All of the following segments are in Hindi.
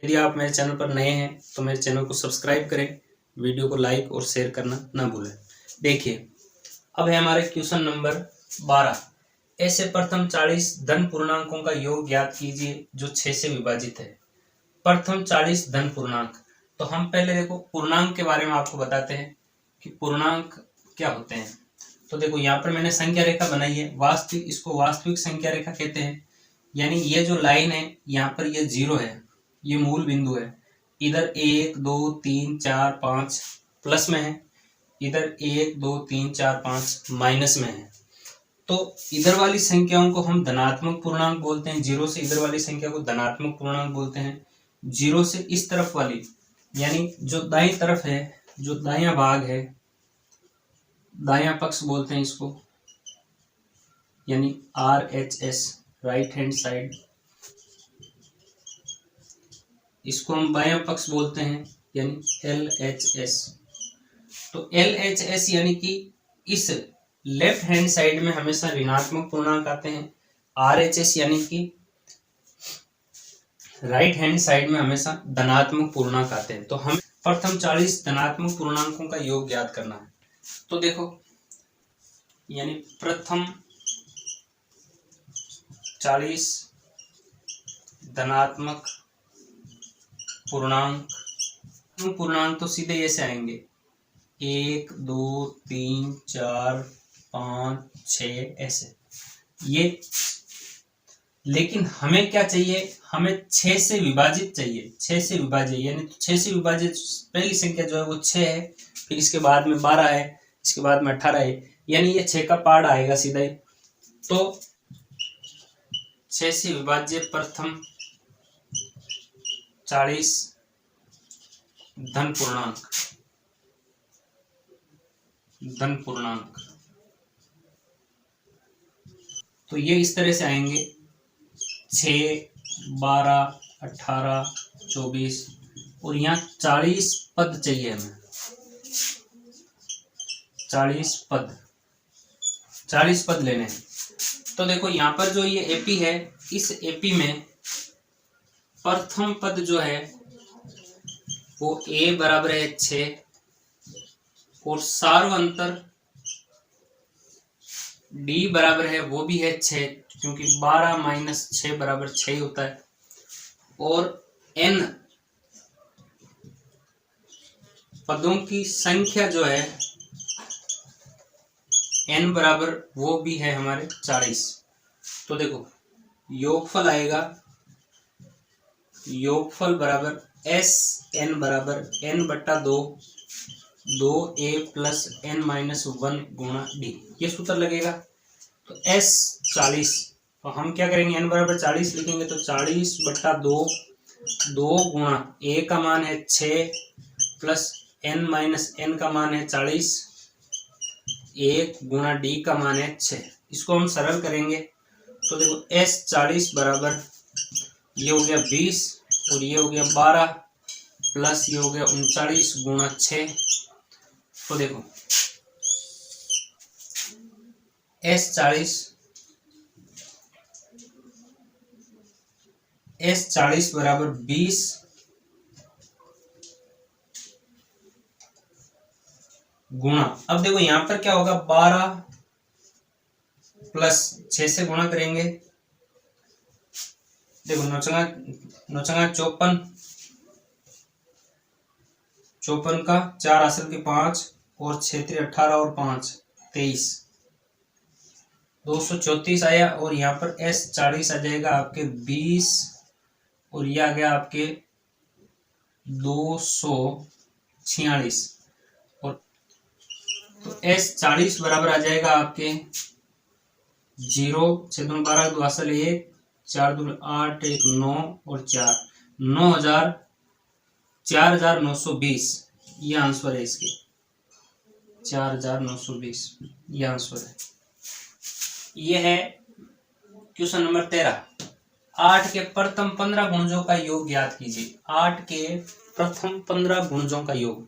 यदि आप मेरे चैनल पर नए हैं तो मेरे चैनल को सब्सक्राइब करें, वीडियो को लाइक और शेयर करना ना भूलें। देखिए, अब है हमारे क्वेश्चन नंबर 12। ऐसे प्रथम 40 धन पूर्णांकों का योग ज्ञात कीजिए जो 6 से विभाजित है। प्रथम 40 धन पूर्णांक, तो हम पहले देखो पूर्णांक के बारे में आपको बताते हैं कि पूर्णांक क्या होते हैं। तो देखो यहाँ पर मैंने संख्या रेखा बनाई है, वास्तविक, इसको वास्तविक संख्या रेखा कहते हैं। यानी ये जो लाइन है यहाँ पर ये 0 है, ये मूल बिंदु है। इधर 1 2 3 4 5 प्लस में है, इधर 1 2 3 4 5 माइनस में है। तो इधर वाली संख्याओं को हम धनात्मक पूर्णांक बोलते हैं, 0 से इधर वाली संख्या को धनात्मक पूर्णांक बोलते हैं। 0 से इस तरफ वाली, यानी जो दाईं तरफ है, जो दायां भाग है, दायां पक्ष बोलते हैं इसको, यानी RHS, राइट हैंड साइड, इसको हम बायां पक्ष बोलते हैं, यानी LHS। तो LHS यानी कि इस लेफ्ट हैंड साइड में हमेशा ऋणात्मक पूर्णांक आते हैं। RHS यानी कि राइट हैंड साइड में हमेशा धनात्मक पूर्णांक आते हैं। तो हम प्रथम 40 धनात्मक पूर्णांकों का योग ज्ञात करना है। तो देखो, यानी प्रथम 40 धनात्मक पूर्णांक तो सीधे ऐसे आएंगे, 1 2 3 4 5 6 ऐसे ये। लेकिन हमें क्या चाहिए, हमें 6 से विभाजित चाहिए, 6 से विभाजित, यानी 6 से विभाजित पहली संख्या जो है वो 6 है, फिर इसके बाद में 12 है, इसके बाद में 18 है, यानी ये 6 का पार्ट आएगा सीधा ही। तो 6 से विभाज्य प्रथम 40 धन पूर्णांक, तो ये इस तरह से आएंगे, 6 12 18 24, और यहाँ 40 पद चाहिए हमें, 40 पद लेने हैं। तो देखो यहाँ पर जो ये एपी है, इस एपी में प्रथम पद जो है वो a बराबर है 6, और सार्वअंतर d बराबर है वो भी है 6, क्योंकि 12 माइनस 6 बराबर 6 ही होता है। और n पदों की संख्या जो है n बराबर वो भी है हमारे 40। तो देखो योगफल आएगा, योगफल बराबर SN बराबर n बट्टा 2 2a प्लस n माइनस 1 गुणा d, ये सूत्र लगेगा। तो S 40, तो हम क्या करेंगे, n बराबर 40 लिखेंगे, तो 40 बट्टा 2 गुणा a का मान है 6 प्लस n माइनस n का मान है 40, 1 गुणा d का मान है 6। इसको हम सरल करेंगे, तो देखो S 40 बराबर ये हो गया 20 और ये हो गया 12 प्लस ये हो गया 39 गुणा 6। तो देखो S 40 बराबर 20 गुणा, अब देखो यहाँ पर क्या होगा, 12 प्लस 6 से गुणा करेंगे, देखो नौचंगा 54 का 4 असल के 5 और 6 18 और 5 23, 234 आया। और यहाँ पर S 40 आ जाएगा आपके 20, और ये आ गया आपके 246, और तो S 40 बराबर आ जाएगा आपके 0 6 2 12 2 असल 1 4 2 8 1 9 और 4 4920, ये आंसर है इसके, 4920 ये आंसर है। ये है क्वेश्चन नंबर 13। 8 के प्रथम 15 गुणजों का योग ज्ञात कीजिए। 8 के प्रथम 15 गुणजों का योग,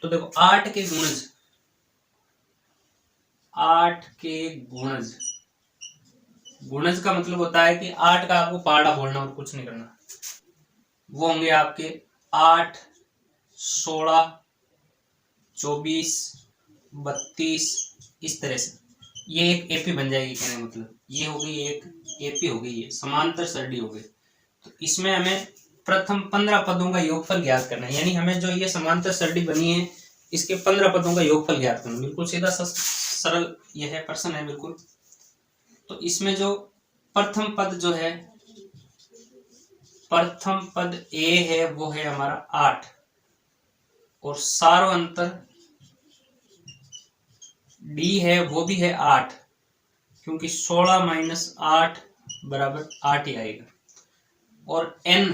तो देखो 8 के गुणज, 8 के गुणज, गुणज का मतलब होता है कि 8 का आपको पहाड़ा बोलना और कुछ नहीं करना। वो होंगे आपके 8, 16, 24, 32, इस तरह से ये एक एपी बन जाएगी। कहने का मतलब ये हो गई एक एपी हो गई, ये समांतर सरणी हो गई। तो इसमें हमें प्रथम 15 पदों का योगफल ज्ञात करना है, यानी हमें जो ये समांतर सरणी बनी है इसके 15 पदों का योगफल ज्ञात करना। बिल्कुल सीधा सरल यह है, प्रश्न है बिल्कुल। तो इसमें जो प्रथम पद जो है, प्रथम पद ए है वो है हमारा 8 और सार्वंतर डी है वो भी है 8, क्योंकि 16 माइनस 8 बराबर 8 ही आएगा। और n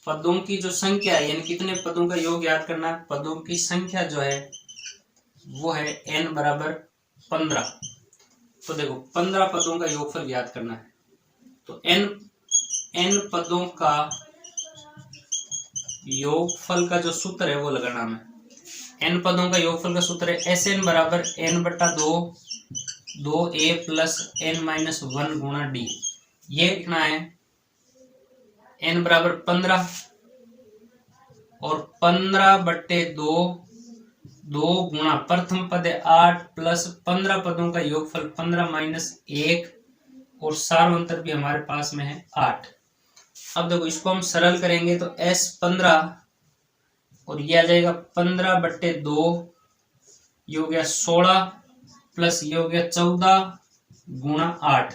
पदों की जो संख्या है, यानी कितने पदों का योग याद करना है, पदों की संख्या जो है वो है n बराबर 15। तो देखो 15 पदों का योगफल याद करना है, तो n पदों का योगफल का जो सूत्र है वो लगाना है। n पदों का योगफल का सूत्र है Sn बराबर n बटा 2a प्लस n माइनस 1 गुणा डी। ये लिखना है n बराबर 15 और 15 बटे 2 गुणा प्रथम पद है 8 प्लस 15 पदों का योगफल 15 माइनस 1 और सार्वंतर भी हमारे पास में है 8। अब देखो इसको हम सरल करेंगे तो s 15 और ये आ जाएगा 15 बटे 2, ये हो गया 16 प्लस ये हो गया 14 गुणा 8।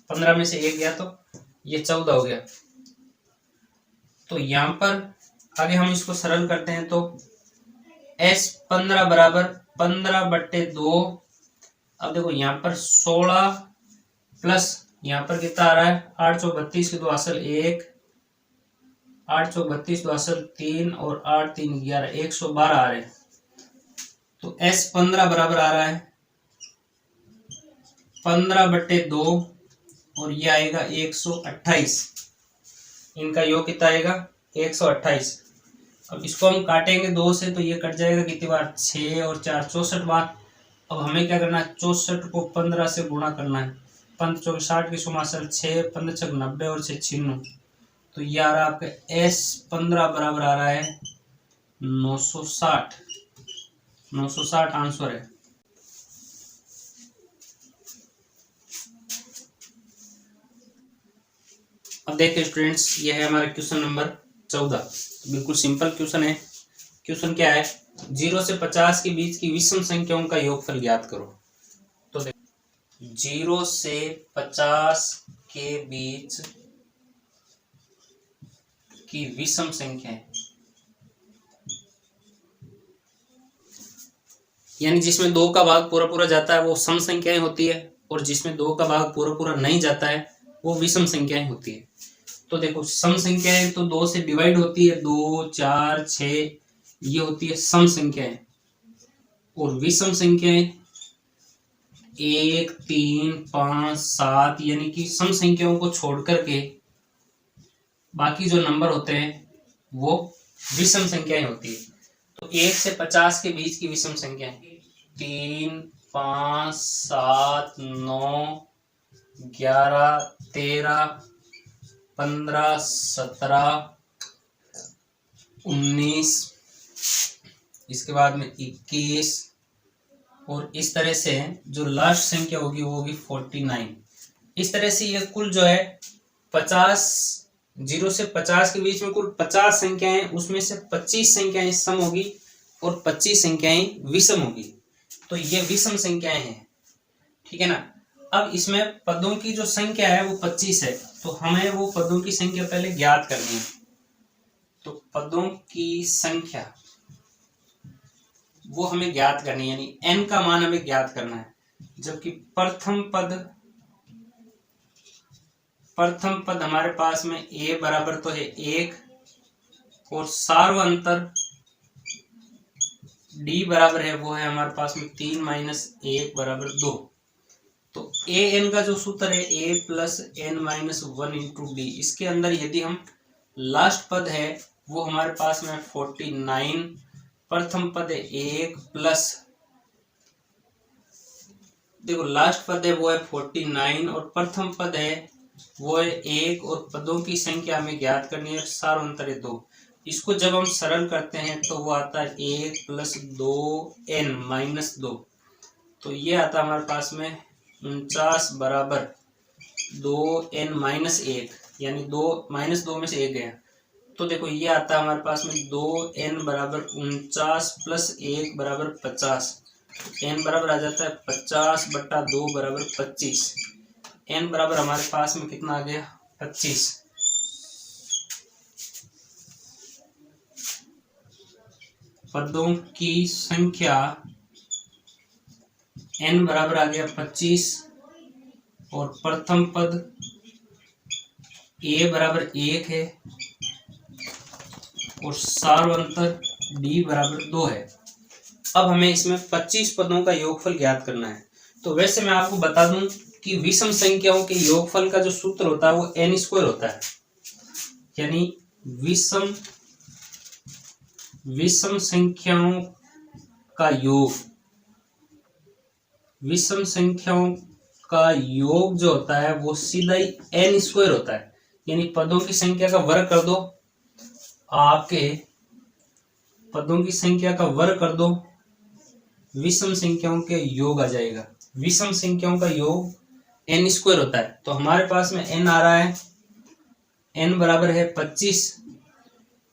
15 में से 1 गया तो ये 14 हो गया। तो यहां पर आगे हम इसको सरल करते हैं तो s 15 बराबर 15 बटे 2। अब देखो यहाँ पर 16 प्लस यहाँ पर कितना आ रहा है 8 चौक 32 की 2 असल 1, 8 चौक 32 2 असल 3 और 8 3 11 112 आ रहे हैं। तो s 15 बराबर आ रहा है 15 बटे 2 और ये आएगा 128। इनका योग कितना आएगा 128। अब इसको हम काटेंगे 2 से तो ये कट जाएगा कितनी बार 6 और 4 64 बार। अब हमें क्या करना है 64 को 15 से गुणा करना है। 5 चौक 60 की सुमासल 6 15 छक 90 और 6 96। तो ये आ रहा है आपका s 15 बराबर आ रहा है 960। 960 आंसर है। अब देखिए स्टूडेंट्स, ये है हमारा क्वेश्चन नंबर 14। बिल्कुल सिंपल क्वेश्चन है। क्वेश्चन क्या है 0 से 50 के बीच की विषम संख्याओं का योगफल ज्ञात करो। तो देखो 0 से 50 के बीच की विषम संख्याएं, यानी जिसमें 2 का भाग पूरा पूरा जाता है वो सम संख्याएं होती है और जिसमें 2 का भाग पूरा पूरा नहीं जाता है वो विषम संख्याएं होती है। तो देखो सम संख्याएं तो 2 से डिवाइड होती है, 2 4 6 ये होती है सम संख्याएं। और विषम संख्याएं 1 3 5 7 यानी कि सम संख्याओं को छोड़ करके बाकी जो नंबर होते हैं वो विषम संख्याएं होती है। तो 1 से 50 के बीच की विषम संख्याएं 3 5 7 9 11 13 15 17 19, इसके बाद में 21 और इस तरह से जो लास्ट संख्या होगी वो होगी 49। इस तरह से ये कुल जो है 50 0 से 50 के बीच में कुल 50 संख्याएं, उसमें से 25 संख्याएं सम होगी और 25 संख्याएं विषम होगी। तो ये विषम संख्याएं हैं, ठीक है ना। अब इसमें पदों की जो संख्या है वो 25 है, तो हमें वो पदों की संख्या पहले ज्ञात करनी है। तो पदों की संख्या वो हमें ज्ञात करनी है, यानी n का मान हमें ज्ञात करना है। जबकि प्रथम पद हमारे पास में a बराबर तो है 1 और सार्वंतर d बराबर है वो है हमारे पास में 3 माइनस 1 बराबर 2। तो an का जो सूत्र है a plus n minus 1 into D, इसके अंदर यदि हम लास्ट पद है वो हमारे पास में 49, प्रथम पद है 1 प्लस देखो लास्ट पद है वो है 49 और प्रथम पद है वो है 1 और पदों की संख्या हमें ज्ञात करनी है, सार अंतर है 2। इसको जब हम सरल करते हैं तो वो आता है 1 + 2n - 2। तो ये आता है हमारे पास में 49 बराबर 2n - 1, यानी 2 -2 में से 1 गया। तो देखो ये आता है हमारे पास में 2n बराबर 49 + 1 बराबर 50। n बराबर आ जाता है 50/2 बराबर 25। n बराबर हमारे पास में कितना आ गया 25। पदों की संख्या n बराबर आ गया 25 और प्रथम पद a बराबर 1 है और सार्वंतर d बराबर 2 है। अब हमें इसमें 25 पदों का योगफल ज्ञात करना है। तो वैसे मैं आपको बता दूं कि विषम संख्याओं के योगफल का जो सूत्र होता है वो n² होता है, यानी विषम संख्याओं का योग, विषम संख्याओं का योग जो होता है वो सीधा ही n² होता है। यानी पदों की संख्या का वर्ग कर दो, आपके पदों की संख्या का वर्ग कर दो, विषम संख्याओं के योग आ जाएगा। विषम संख्याओं का योग n² होता है। तो हमारे पास में n आ रहा है, n बराबर है 25,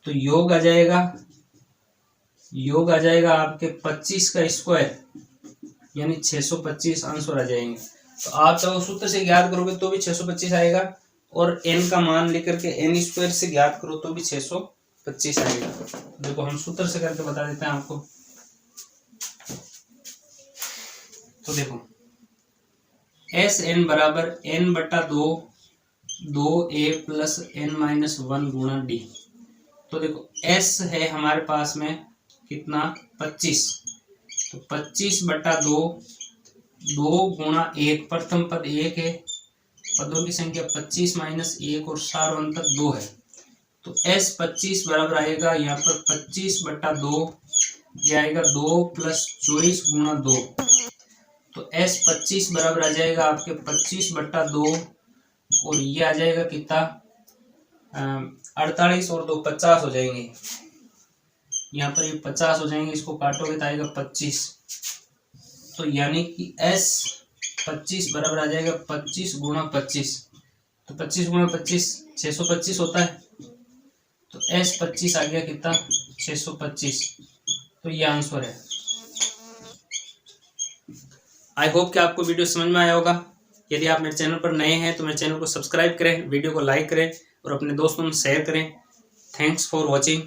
तो योग आ जाएगा आपके 25 का स्क्वायर यानी 625 आंसर आ जाएंगे। तो आप चाहो सूत्र से ज्ञात करोगे तो भी 625 आएगा और n का मान लेकर के n² से ज्ञात करो तो भी 625 आएगा। देखो हम सूत्र से करके बता देते हैं आपको। तो देखो Sn बराबर n/2 2a + n - 1 गुणा d। तो देखो s है हमारे पास में कितना 25, तो 25/2 2 गुणा 1, प्रथम पद 1 है, पदों की संख्या 25 - 1 और सार्वंतर 2 है। तो s 25 बराबर आएगा यहाँ पर 25/2, ये आएगा 2 + 24 गुणा 2। तो s 25 बराबर आ जाएगा आपके 25/2 और ये आ जाएगा कितना 48 और 2 50 हो जाएंगे। यहाँ पर ये 50 हो जाएंगे, इसको काटोगे तो आएगा 25। तो यानी कि s 25 बराबर आ जाएगा 25 × 25। तो 25 × 25 625 होता है। तो s 25 आ गया कितना 625। तो ये आंसर है। आई होप कि आपको वीडियो समझ में आया होगा। यदि आप मेरे चैनल पर नए हैं तो मेरे चैनल को सब्सक्राइब करें, वीडियो को लाइक करें और अपने दोस्तों में शेयर करें। Thanks for watching.